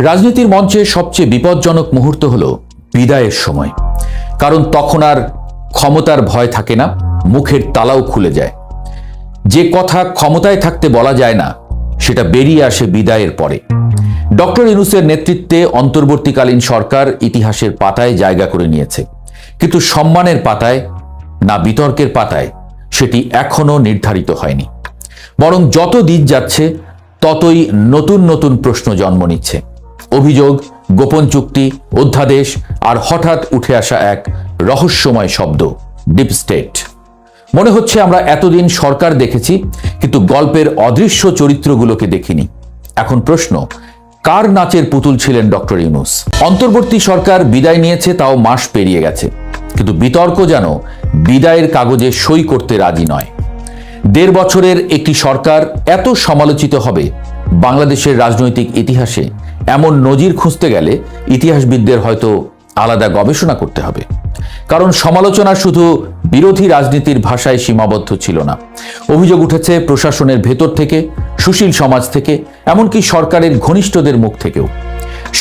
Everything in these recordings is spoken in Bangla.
রাজনীতির মঞ্চে সবচেয়ে বিপজ্জনক মুহূর্ত হলো বিদায়ের সময়। কারণ তখন আর ক্ষমতার ভয় থাকে না, মুখের তালাও খুলে যায়। যে কথা ক্ষমতায় থাকতে বলা যায় না, সেটা বেরিয়ে আসে বিদায়ের পরে। ডক্টর ইউনূসের নেতৃত্বে অন্তর্বর্তীকালীন সরকার ইতিহাসের পাতায় জায়গা করে নিয়েছে, কিন্তু সম্মানের পাতায় না বিতর্কের পাতায় সেটি এখনো নির্ধারিত হয়নি। বরং যত দিন যাচ্ছে ততই নতুন নতুন প্রশ্ন জন্ম নিচ্ছে। অভিযোগ, গোপন চুক্তি, অধ্যাদেশ আর হঠাৎ উঠে আসা এক রহস্যময় শব্দ, ডিপ স্টেট। মনে হচ্ছে আমরা এতদিন সরকার দেখেছি, কিন্তু গল্পের অদৃশ্য চরিত্রগুলোকে দেখিনি। এখন প্রশ্ন, কার নাচের পুতুল ছিলেন ডক্টর ইউনূস? অন্তর্বর্তী সরকার বিদায় নিয়েছে, তাও মাস পেরিয়ে গেছে, কিন্তু বিতর্ক যেন বিদায়ের কাগজে সই করতে রাজি নয়। ১.৫ বছরের একটি সরকার এত সমালোচিত হবে, বাংলাদেশের রাজনৈতিক ইতিহাসে এমন নজির খুঁজতে গেলে ইতিহাসবিদদের হয়তো আলাদা গবেষণা করতে হবে। কারণ সমালোচনা শুধু বিরোধী রাজনীতির ভাষায় সীমাবদ্ধ ছিল না। অভিযোগ উঠেছে প্রশাসনের ভেতর থেকে, সুশীল সমাজ থেকে, এমনকি সরকারের ঘনিষ্ঠদের মুখ থেকেও।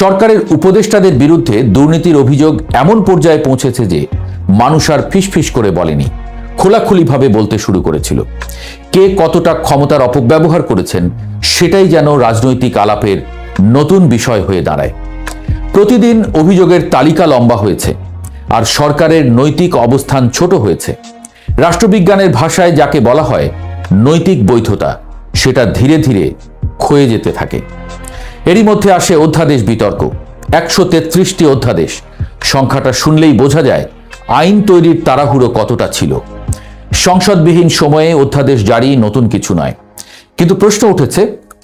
সরকারের উপদেষ্টাদের বিরুদ্ধে দুর্নীতির অভিযোগ এমন পর্যায়ে পৌঁছেছে যে মানুষ আর ফিসফিস করে বলেনি, খোলাখুলিভাবে বলতে শুরু করেছিল। কে কতটা ক্ষমতার অপব্যবহার করেছেন সেটাই যেন রাজনৈতিক আলাপের নতুন বিষয় হয়ে দাঁড়ায়। প্রতিদিন অভিযোগের তালিকা লম্বা হয়েছে, আর সরকারের নৈতিক অবস্থান ছোট হয়েছে। রাষ্ট্রবিজ্ঞানের ভাষায় যাকে বলা হয় নৈতিক বৈধতা, সেটা ধীরে ধীরে ক্ষয়ে যেতে থাকে। এরই মধ্যে আসে অধ্যাদেশ বিতর্ক। ১৩৩টি অধ্যাদেশ, সংখ্যাটা শুনলেই বোঝা যায় আইন তৈরির তাড়াহুড়ো কতটা ছিল। সংসদবিহীন সময়ে অধ্যাদেশ জারি নতুন কিছু নয়, কিন্তু প্রশ্ন উঠেছে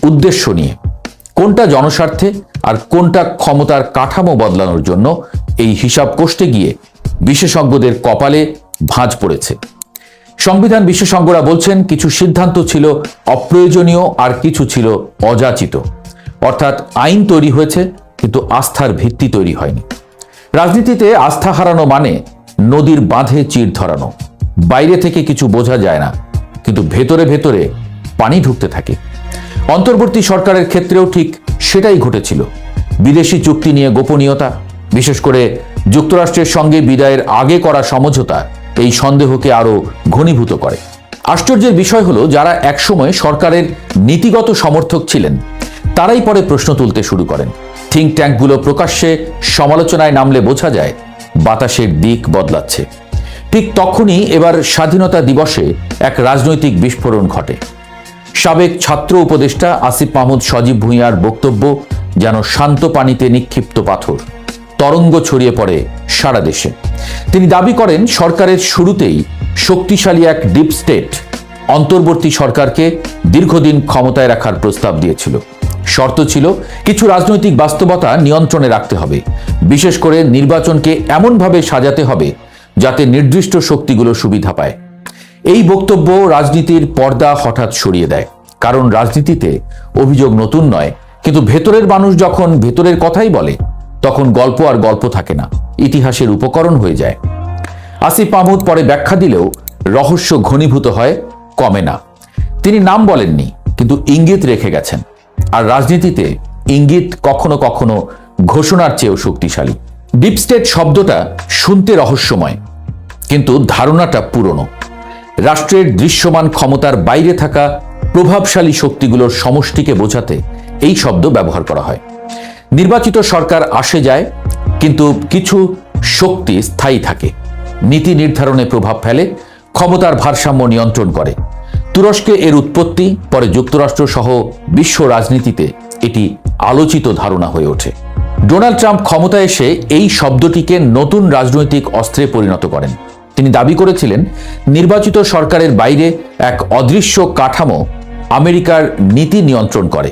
উদ্দেশ্য নিয়ে। কোনটা জনস্বার্থে আর কোনটা ক্ষমতার কাঠামো বদলানোর জন্য, এই হিসাব কষতে গিয়ে বিশেষজ্ঞদের কপালে ভাঁজ পড়েছে। সংবিধান বিশেষজ্ঞরা বলছেন কিছু সিদ্ধান্ত ছিল অপ্রয়োজনীয় আর কিছু ছিল অযাচিত। অর্থাৎ আইন তৈরি হয়েছে, কিন্তু আস্থার ভিত্তি তৈরি হয়নি। রাজনীতিতে আস্থা হারানো মানে নদীর বাঁধে চির ধরানো। বাইরে থেকে কিছু বোঝা যায় না, কিন্তু ভেতরে ভেতরে পানি ঢুকতে থাকে। অন্তর্বর্তী সরকারের ক্ষেত্রেও ঠিক সেটাই ঘটেছিল। বিদেশি চুক্তি নিয়ে গোপনীয়তা, বিশেষ করে যুক্তরাষ্ট্রের সঙ্গে বিদায়ের আগে করা সমঝোতা এই সন্দেহকে আরো ঘনীভূত করে। আশ্চর্যের বিষয় হলো, যারা একসময় সরকারের নীতিগত সমর্থক ছিলেন তারাই পরে প্রশ্ন তুলতে শুরু করেন। থিঙ্ক ট্যাঙ্কগুলো প্রকাশ্যে সমালোচনায় নামলে বোঝা যায় বাতাসের দিক বদলাচ্ছে। ঠিক তখনই এবার স্বাধীনতা দিবসে এক রাজনৈতিক বিস্ফোরণ ঘটে। সাবেক ছাত্র উপদেষ্টা আসিফ মাহমুদ সজীব ভুঁইয়ার বক্তব্য যেন শান্ত পানিতে নিক্ষিপ্ত পাথর, তরঙ্গ ছড়িয়ে পড়ে সারা দেশে। তিনি দাবি করেন সরকারের শুরুতেই শক্তিশালী এক ডিপ স্টেট অন্তর্বর্তী সরকারকে দীর্ঘদিন ক্ষমতায় রাখার প্রস্তাব দিয়েছিল। শর্ত ছিল কিছু রাজনৈতিক বাস্তবতা নিয়ন্ত্রণে রাখতে হবে, বিশেষ করে নির্বাচনকে এমনভাবে সাজাতে হবে যাতে নির্দিষ্ট শক্তিগুলো সুবিধা পায়। এই বক্তব্য রাজনীতির পর্দা হঠাৎ সরিয়ে দেয়। কারণ রাজনীতিতে অভিযোগ নতুন নয়, কিন্তু ভেতরের মানুষ যখন ভেতরের কথাই বলে, তখন গল্প আর গল্প থাকে না, ইতিহাসের উপকরণ হয়ে যায়। আসিফ মাহমুদ পরে ব্যাখ্যা দিলেও রহস্য ঘনীভূত হয়, কমে না। তিনি নাম বলেননি, কিন্তু ইঙ্গিত রেখে গেছেন। আর রাজনীতিতে ইঙ্গিত কখনো কখনো ঘোষণার চেয়েও শক্তিশালী। ডিপ স্টেট শব্দটা শুনতে রহস্যময়, কিন্তু ধারণাটা পুরনো। রাষ্ট্রের দৃশ্যমান ক্ষমতার বাইরে থাকা প্রভাবশালী শক্তিগুলোর সমষ্টিকে বোঝাতে এই শব্দ ব্যবহার করা হয়। নির্বাচিত সরকার আসে যায়, কিন্তু কিছু শক্তি স্থায়ী থাকে, নীতি নির্ধারণে প্রভাব ফেলে, ক্ষমতার ভারসাম্য নিয়ন্ত্রণ করে। তুরস্কে এর উৎপত্তি, পরে যুক্তরাষ্ট্র সহ বিশ্ব রাজনীতিতে এটি আলোচিত ধারণা হয়ে ওঠে। ডোনাল্ড ট্রাম্প ক্ষমতায় এসে এই শব্দটিকে নতুন রাজনৈতিক অস্ত্রে পরিণত করেন। তিনি দাবি করেছিলেন নির্বাচিত সরকারের বাইরে এক অদৃশ্য কাঠামো আমেরিকার নীতি নিয়ন্ত্রণ করে।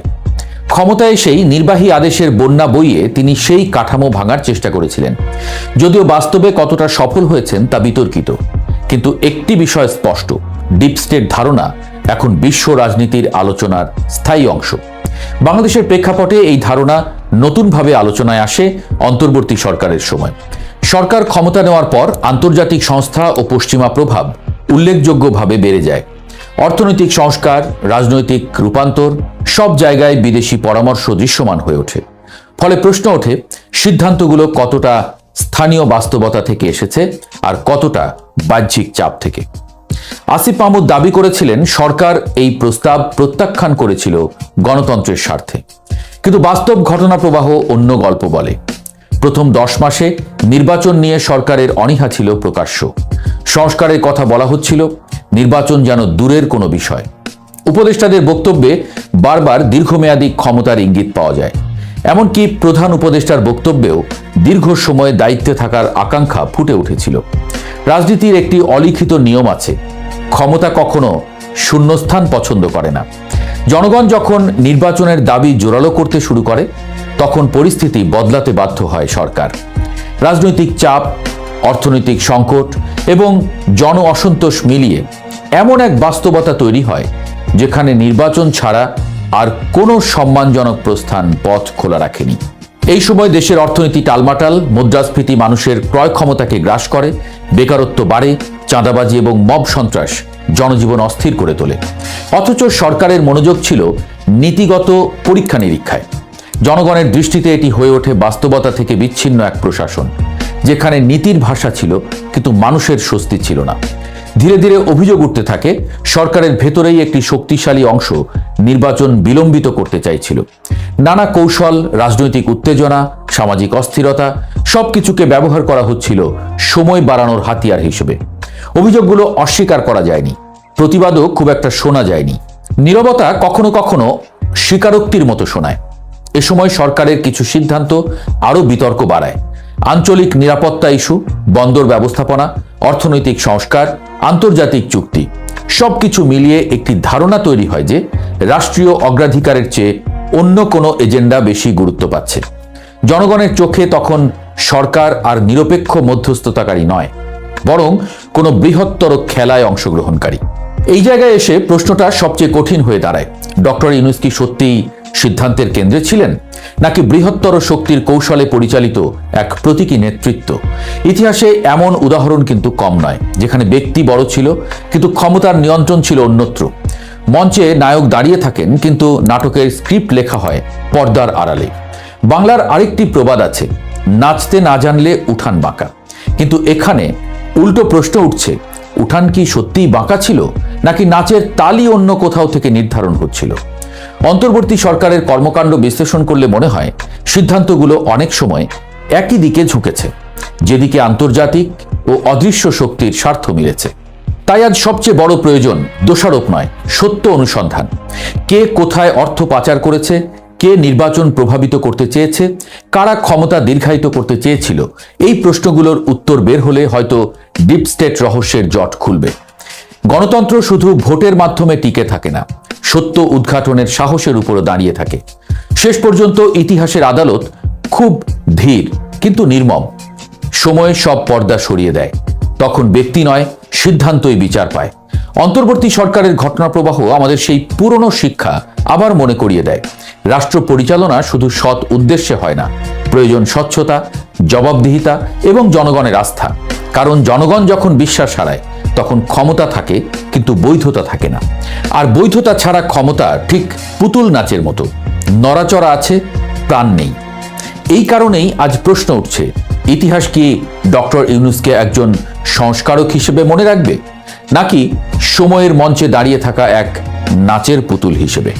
ক্ষমতায় এসেই নির্বাহী আদেশের বন্যা বইয়ে তিনি সেই কাঠামো ভাঙার চেষ্টা করেছিলেন। যদিও বাস্তবে কতটা সফল হয়েছেন তা বিতর্কিত, কিন্তু একটি বিষয় স্পষ্ট, ডিপ স্টেট ধারণা এখন বিশ্ব রাজনীতির আলোচনার স্থায়ী অংশ। বাংলাদেশের প্রেক্ষাপটে এই ধারণা নতুনভাবে আলোচনায় আসে অন্তর্বর্তী সরকারের সময়। সরকার ক্ষমতা নেওয়ার পর আন্তর্জাতিক সংস্থা ও পশ্চিমা প্রভাব উল্লেখযোগ্যভাবে বেড়ে যায়। অর্থনৈতিক সংস্কার, রাজনৈতিক রূপান্তর, সব জায়গায় বিদেশি পরামর্শ দৃশ্যমান হয়ে ওঠে। ফলে প্রশ্ন ওঠে, সিদ্ধান্তগুলো কতটা স্থানীয় বাস্তবতা থেকে এসেছে আর কতটা বাহ্যিক চাপ থেকে। আসিফ মাহমুদ দাবি করেছিলেন সরকার এই প্রস্তাব প্রত্যাখ্যান করেছিল গণতন্ত্রের স্বার্থে, কিন্তু বাস্তব ঘটনা প্রবাহ অন্য গল্প বলে। প্রথম 10 মাসে নির্বাচন নিয়ে সরকারের অনীহা ছিল প্রকাশ্য। সংস্কারের কথা বলা হচ্ছিল, নির্বাচন যেন দূরের কোনো বিষয়। উপদেষ্টাদের বক্তব্যে বারবার দীর্ঘমেয়াদী ক্ষমতার ইঙ্গিত পাওয়া যায়। এমনকি প্রধান উপদেষ্টার বক্তব্যেও দীর্ঘ সময় দায়িত্বে থাকার আকাঙ্ক্ষা ফুটে উঠেছিল। রাজনীতির একটি অলিখিত নিয়ম আছে, ক্ষমতা কখনো শূন্যস্থান পছন্দ করে না। জনগণ যখন নির্বাচনের দাবি জোরালো করতে শুরু করে, তখন পরিস্থিতি বদলাতে বাধ্য হয় সরকার। রাজনৈতিক চাপ, অর্থনৈতিক সংকট এবং জন অসন্তোষ মিলিয়ে এমন এক বাস্তবতা তৈরি হয় যেখানে নির্বাচন ছাড়া আর কোনো সম্মানজনক প্রস্থান পথ খোলা রাখেনি। এই সময় দেশের অর্থনীতি টালমাটাল, মুদ্রাস্ফীতি মানুষের ক্রয় ক্ষমতাকে গ্রাস করে, বেকারত্ব বাড়ে, চাঁদাবাজি এবং মব সন্ত্রাস জনজীবন অস্থির করে তোলে। অথচ সরকারের মনোযোগ ছিল নীতিগত পরীক্ষা নিরীক্ষায়। জনগণের দৃষ্টিতে এটি হয়ে ওঠে বাস্তবতা থেকে বিচ্ছিন্ন এক প্রশাসন, যেখানে নীতির ভাষা ছিল কিন্তু মানুষের স্বস্তি ছিল না। ধীরে ধীরে অভিযোগ উঠতে থাকে, সরকারের ভেতরেই একটি শক্তিশালী অংশ নির্বাচন বিলম্বিত করতে চাইছিল। নানা কৌশল, রাজনৈতিক উত্তেজনা, সামাজিক অস্থিরতা সবকিছুকে ব্যবহার করা হচ্ছিল সময় বাড়ানোর হাতিয়ার হিসেবে। অভিযোগগুলো অস্বীকার করা যায়নি, প্রতিবাদও খুব একটা শোনা যায়নি। নীরবতা কখনো কখনো স্বীকারোক্তির মতো শোনায়। এ সময় সরকারের কিছু সিদ্ধান্ত আরও বিতর্ক বাড়ায়। আঞ্চলিক নিরাপত্তা ইস্যু, বন্দর ব্যবস্থাপনা, অর্থনৈতিক সংস্কার, আন্তর্জাতিক চুক্তি সবকিছু মিলিয়ে একটি ধারণা তৈরি হয় যে রাষ্ট্রীয় অগ্রাধিকারের চেয়ে অন্য কোনো এজেন্ডা বেশি গুরুত্ব পাচ্ছে। জনগণের চোখে তখন সরকার আর নিরপেক্ষ মধ্যস্থতাকারী নয়, বরং কোনো বৃহত্তর খেলায় অংশগ্রহণকারী। এই জায়গায় এসে প্রশ্নটা সবচেয়ে কঠিন হয়ে দাঁড়ায়, ডক্টর ইউনূস কি সত্যিই সিদ্ধান্তের কেন্দ্রে ছিলেন, নাকি বৃহত্তর শক্তির কৌশলে পরিচালিত এক প্রতীকী নেতৃত্ব? ইতিহাসে এমন উদাহরণ কিন্তু কম নয়, যেখানে ব্যক্তি বড় ছিল কিন্তু ক্ষমতার নিয়ন্ত্রণ ছিল অন্যত্র। মঞ্চে নায়ক দাঁড়িয়ে থাকেন কিন্তু নাটকের স্ক্রিপ্ট লেখা হয় পর্দার আড়ালে। বাংলার আরেকটি প্রবাদ আছে, নাচতে না জানলে উঠান বাঁকা। কিন্তু এখানে উল্টো প্রশ্ন উঠছে, উঠান কি সত্যিই বাঁকা ছিল, নাকি নাচের তালই অন্য কোথাও থেকে নির্ধারণ হচ্ছিল? অন্তর্বর্তী সরকারের কর্মকাণ্ড বিশ্লেষণ করলে মনে হয় সিদ্ধান্তগুলো অনেক সময় একই দিকে ঝুঁকেছে, যেদিকে আন্তর্জাতিক ও অদৃশ্য শক্তির স্বার্থ মিলেছে। তাই আজ সবচেয়ে বড় প্রয়োজন দোষারোপ নয়, সত্য অনুসন্ধান। কে কোথায় অর্থ পাচার করেছে, কে নির্বাচন প্রভাবিত করতে চেয়েছে, কারা ক্ষমতা দীর্ঘায়িত করতে চেয়েছিল, এই প্রশ্নগুলোর উত্তর বের হলে হয়তো ডিপ স্টেট রহস্যের জট খুলবে। গণতন্ত্র শুধু ভোটের মাধ্যমে টিকে থাকে না, সত্য উদ্ঘাটনের সাহসের উপরও দাঁড়িয়ে থাকে। শেষ পর্যন্ত ইতিহাসের আদালত খুব ধীর কিন্তু নির্মম। সময় সব পর্দা সরিয়ে দেয়, তখন ব্যক্তি নয়, সিদ্ধান্তই বিচার পায়। অন্তর্বর্তী সরকারের ঘটনা প্রবাহ আমাদের সেই পুরনো শিক্ষা আবার মনে করিয়ে দেয়। রাষ্ট্র পরিচালনা শুধু সৎ উদ্দেশ্যে হয় না, প্রয়োজন স্বচ্ছতা, জবাবদিহিতা এবং জনগণের আস্থা। কারণ জনগণ যখন বিশ্বাস হারায়, তখন ক্ষমতা থাকে কিন্তু বৈধতা থাকে না। আর বৈধতা ছাড়া ক্ষমতা ঠিক পুতুল নাচের মতো, নড়াচড়া আছে, প্রাণ নেই। এই কারণেই আজ প্রশ্ন উঠছে, ইতিহাস কি ডক্টর ইউনূসকে একজন সংস্কারক হিসেবে মনে রাখবে, নাকি সময়ের মঞ্চে দাঁড়িয়ে থাকা এক নাচের পুতুল হিসেবে?